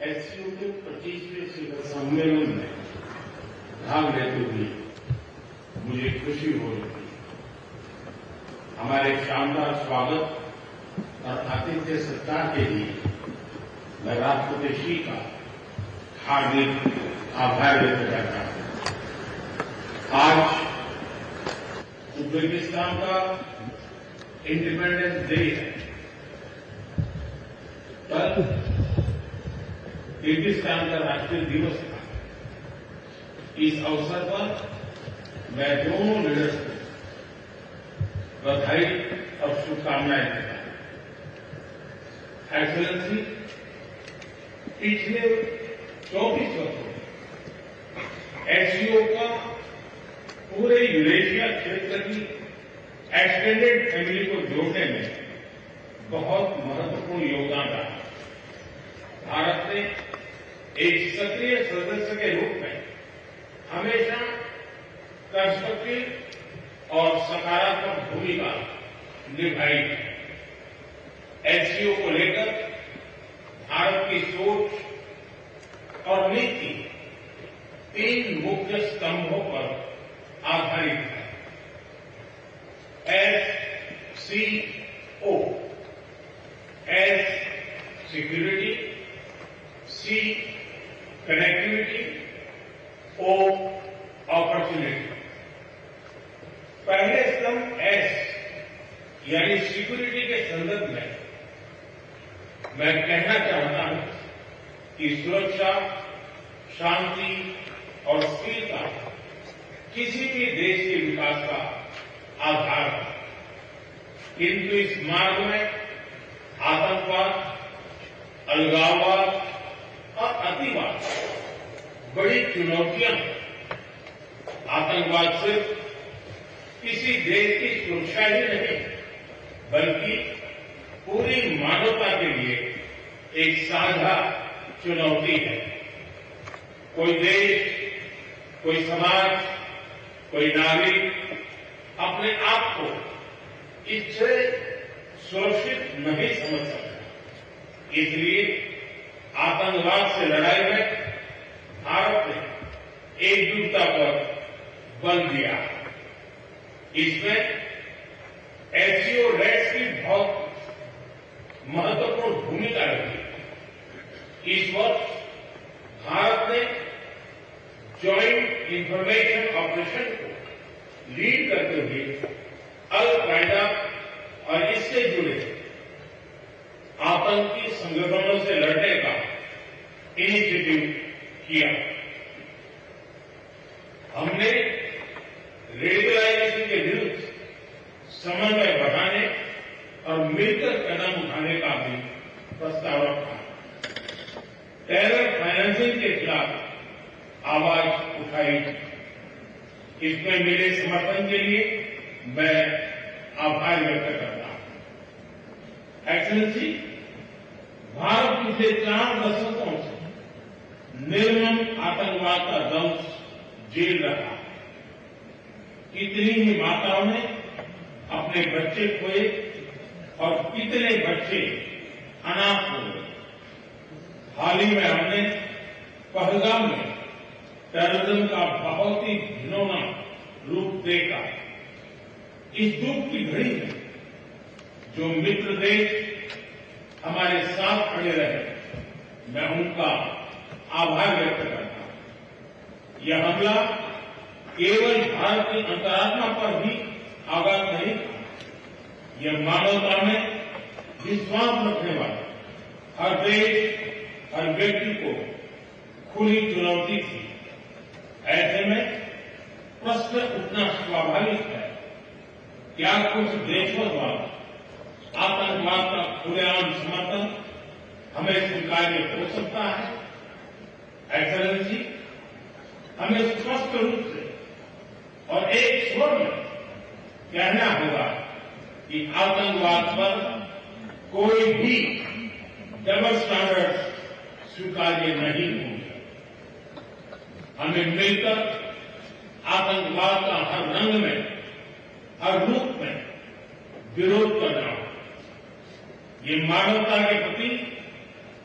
SCO के 25वें शिखर सम्मेलन में भाग लेते हुए मुझे खुशी हो रही थी। हमारे शानदार स्वागत और आतिथ्य सत्कार के लिए मैं राष्ट्रपति श्री का हार्दिक आभार व्यक्त करता हूं। आज उज्बेकिस्तान का इंडिपेंडेंस डे है। कल किर्गिस्तान का राष्ट्रीय दिवस था। इस अवसर पर मैं दोनों लीडर्स को बधाई और शुभकामनाएं देता हूं। एक्सेलेंसी, पिछले 24 वर्षों में एससीओ का पूरे यूरेशिया क्षेत्र की एक्सटेंडेड फैमिली को जोड़ने में बहुत महत्वपूर्ण योगदान रहा। भारत ने एक सक्रिय सदस्य के रूप में हमेशा कंस्ट्रक्टिव और सकारात्मक भूमिका निभाई है। एससीओ को लेकर भारत की सोच और नीति 3 मुख्य स्तंभों पर आधारित है। एससीओ, एस सिक्योरिटी, सी कनेक्टिविटी, ओ अपॉर्चुनिटी। पहले स्तंभ एस यानी सिक्योरिटी के संदर्भ में मैं कहना चाहता हूं कि सुरक्षा, शांति और स्थिरता किसी भी देश के विकास का आधार है। किंतु इस मार्ग में आतंकवाद, अलगाववाद और अतिवाद बड़ी चुनौतियां हैं। आतंकवाद सिर्फ किसी देश की सुरक्षा ही नहीं बल्कि पूरी मानवता के लिए एक साझा चुनौती है। कोई देश, कोई समाज, कोई नागरिक अपने आप को इससे सुरक्षित नहीं समझ सकता। इसलिए आतंकवाद से लड़ाई में भारत ने एकजुटता पर बल दिया। इसमें एससीओ रेट्स की बहुत महत्वपूर्ण भूमिका रही। इस वर्ष भारत ने जॉइंट इंफॉर्मेशन ऑपरेशन को लीड करते हुए अल कायदा और इससे जुड़े आतंकी संगठनों से लड़ने का इनिशिएटिव किया। हमने रेडिकलाइजेशन के विरुद्ध समन्वय बढ़ाने और मिलकर कदम उठाने का भी प्रस्ताव रखा। टेरर फाइनेंसिंग के खिलाफ आवाज उठाई। इसमें मिले समर्थन के लिए मैं आभार व्यक्त करता हूं। एक्सेलेंसी, भारत पिछले 4 दशकों से निर्मम आतंकवाद का दंश झेल रहा है। कितनी ही माताओं ने अपने बच्चे खोए और कितने बच्चे अनाथ हो गए। हाल ही में हमने पहलगाम में टेररिज्म का बहुत ही घिनौना रूप देखा। इस दुख की घड़ी में जो मित्र देश हमारे साथ खड़े रहे, मैं उनका आभार व्यक्त करता हूं। यह हमला केवल भारत की अंतरात्मा पर भी आघात नहीं था। यह मानवता में विश्वास रखने वाले हर देश, हर व्यक्ति को खुली चुनौती थी। ऐसे में प्रश्न उठना स्वाभाविक है, क्या कुछ देशों द्वारा आतंकवाद का खुलेआम समर्थन हमें स्वीकार्य हो सकता है? एक्सेलेंसी, हमें स्पष्ट रूप से और एक स्वर में कहना होगा कि आतंकवाद पर कोई भी डबल स्टैंडर्ड स्वीकार्य नहीं होंगे। हमें मिलकर आतंकवाद का हर रंग में, हर रूप में विरोध करना होगा। ये मानवता के प्रति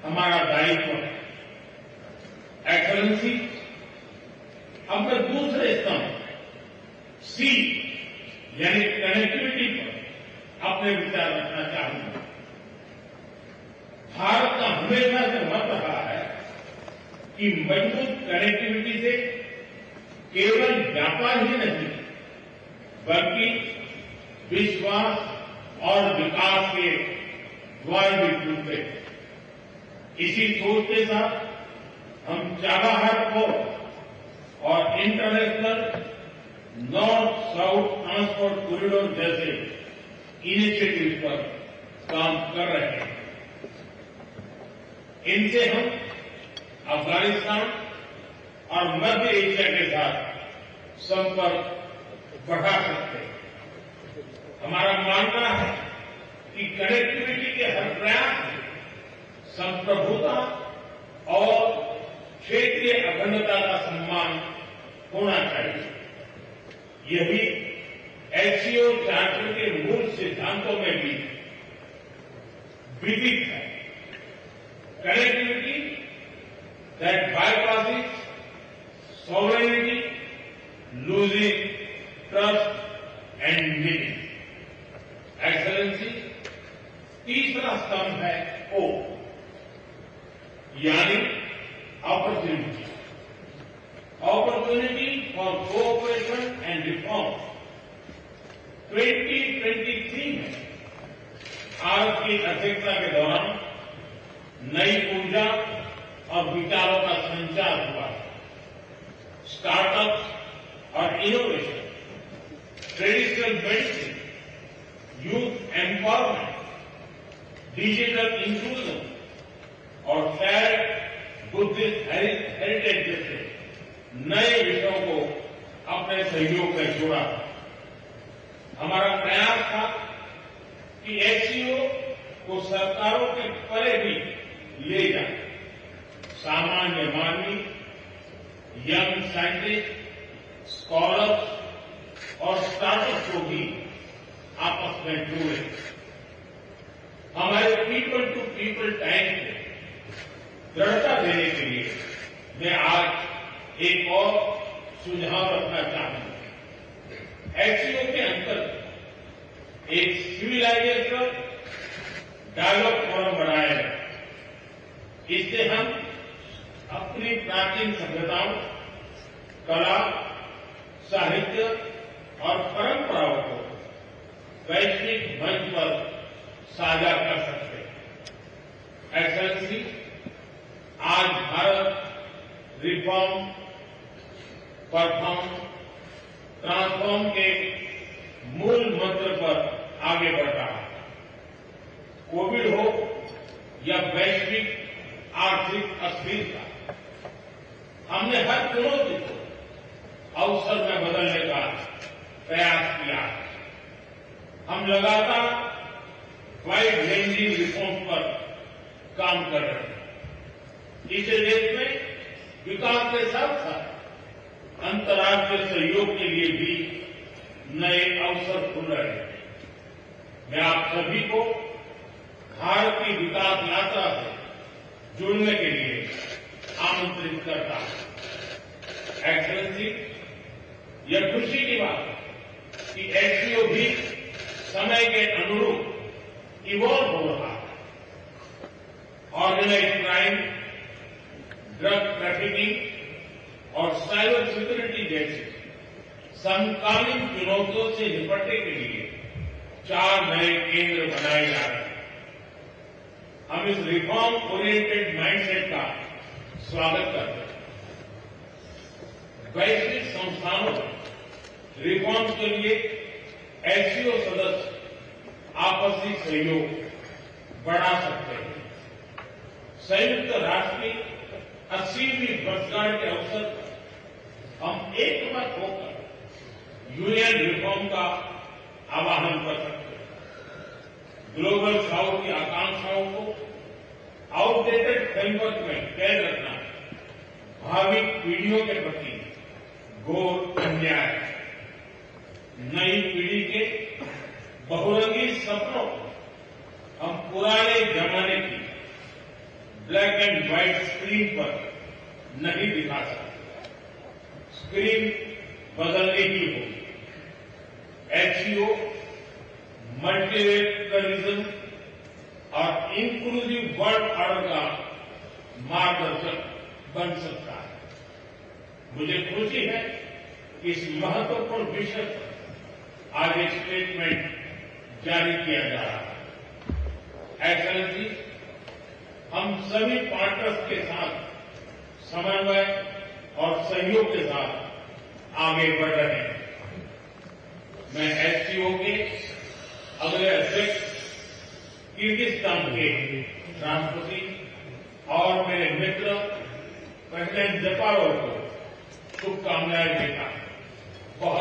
हमारा दायित्व है। एक्सलेंसी, अब मैं दूसरे स्तंभ सी यानी कनेक्टिविटी पर अपने विचार रखना चाहूंगा। भारत का हमेशा से मत रहा है कि मजबूत कनेक्टिविटी से केवल व्यापार ही नहीं बल्कि विश्वास और विकास के द्वार भी खुलते हैं। इसी सोच के साथ हम चाबहार पोर्ट और international north south transport corridor जैसे इनिशिएटिव पर काम कर रहे हैं। इनसे हम अफगानिस्तान और मध्य एशिया के साथ संपर्क बढ़ा सकते हैं। हमारा मानना है कि कनेक्टिविटी के हर प्रयास में संप्रभुता और क्षेत्रीय अखंडता का सम्मान होना चाहिए। यही एससीओ चार्टर के मूल सिद्धांतों में भी विदित है। Connectivity that bypasses sovereignty, losing trust and meaning. Excellency, तीसरा स्तंभ है ओ यानी opportunity. Opportunity for cooperation and reform. 2023 में भारत की अध्यक्षता के दौरान नई ऊर्जा और विचारों का संचार हुआ। स्टार्टअप और innovation, traditional medicine, youth empowerment, digital inclusion और शेयर्ड बुद्धिस्ट हेरिटेज जैसे नए विषयों को अपने सहयोग में जोड़ा। हमारा प्रयास था कि एससीओ को सरकारों के परे भी ले जाए। सामान्य मानवी, यंग साइंटिस्ट, स्कॉलर्स और स्टार्टअप को भी आपस में जोड़े। हमारे पीपल टू पीपल टाइम को दृढ़ता देने के लिए मैं आज एक और सुझाव रखना चाहूंगा। एससीओ के अंतर्गत एक सिविलाइजेशन डायलॉग फोरम बनाया जाए। इससे हम अपनी प्राचीन सभ्यताओं, कला, साहित्य और परंपराओं को वैश्विक मंच पर साझा कर सकते हैं। एक्सेलेंसी, आज भारत रिफॉर्म, परफॉर्म, ट्रांसफॉर्म के मूल मंत्र पर आगे बढ़ रहा है। कोविड हो या वैश्विक आर्थिक अस्थिरता, हमने हर चुनौती को अवसर में बदलने का प्रयास किया है। हम लगातार वाइड रेंजिंग रिफॉर्म पर काम कर रहे हैं। इस देश में विकास के साथ साथ अंतर्राष्ट्रीय सहयोग के लिए भी नए अवसर खुल रहे हैं। मैं आप सभी को भारत की विकास यात्रा से जुड़ने के लिए आमंत्रित करता हूं। एक्सेलेंसी, यह खुशी की बात है कि एससीओ भी समय के अनुरूप इवॉल्व हो रहा है। ऑर्गेनाइज्ड क्राइम, ड्रग ट्रैफिकिंग और साइबर सिक्योरिटी जैसे समकालीन चुनौतियों से निपटने के लिए 4 नए केंद्र बनाए जा रहे हैं। हम इस रिफॉर्म ओरिएंटेड माइंडसेट का स्वागत करते हैं। वैश्विक संस्थानों में रिफॉर्म के लिए एससीओ सदस्य आपसी सहयोग बढ़ा सकते हैं। संयुक्त राष्ट्र की 80वीं वर्षगांठ के अवसर पर हम एकमत होकर यूएन रिफॉर्म का आह्वान कर सकते हैं। ग्लोबल साउथ की आकांक्षाओं को आउटडेटेड फ्रेमवर्क में कैद रखना भावी पीढ़ियों के प्रति घोर अन्याय है। नई पीढ़ी के बहुरंगी सपनों को हम पुराने जमाने की ब्लैक एंड व्हाइट स्क्रीन पर नहीं दिखा सकते, स्क्रीन बदलनी ही होगी। एचसीओ मल्टीलेटरलिज्म और इंक्लूसिव वर्ल्ड ऑर्डर का मार्गदर्शक बन सकता है। मुझे खुशी है कि इस महत्वपूर्ण विषय पर आज एक स्टेटमेंट जारी किया जा रहा है। एक्सेलेंसी, हम सभी पार्टनर्स के साथ समन्वय और सहयोग के साथ आगे बढ़ रहे हैं। मैं एचसीओ के अगले अध्यक्ष किर्गिस्तान के राष्ट्रपति और मेरे मित्र प्रेसिडेंट जपारोव को शुभकामनाएं देता हूं।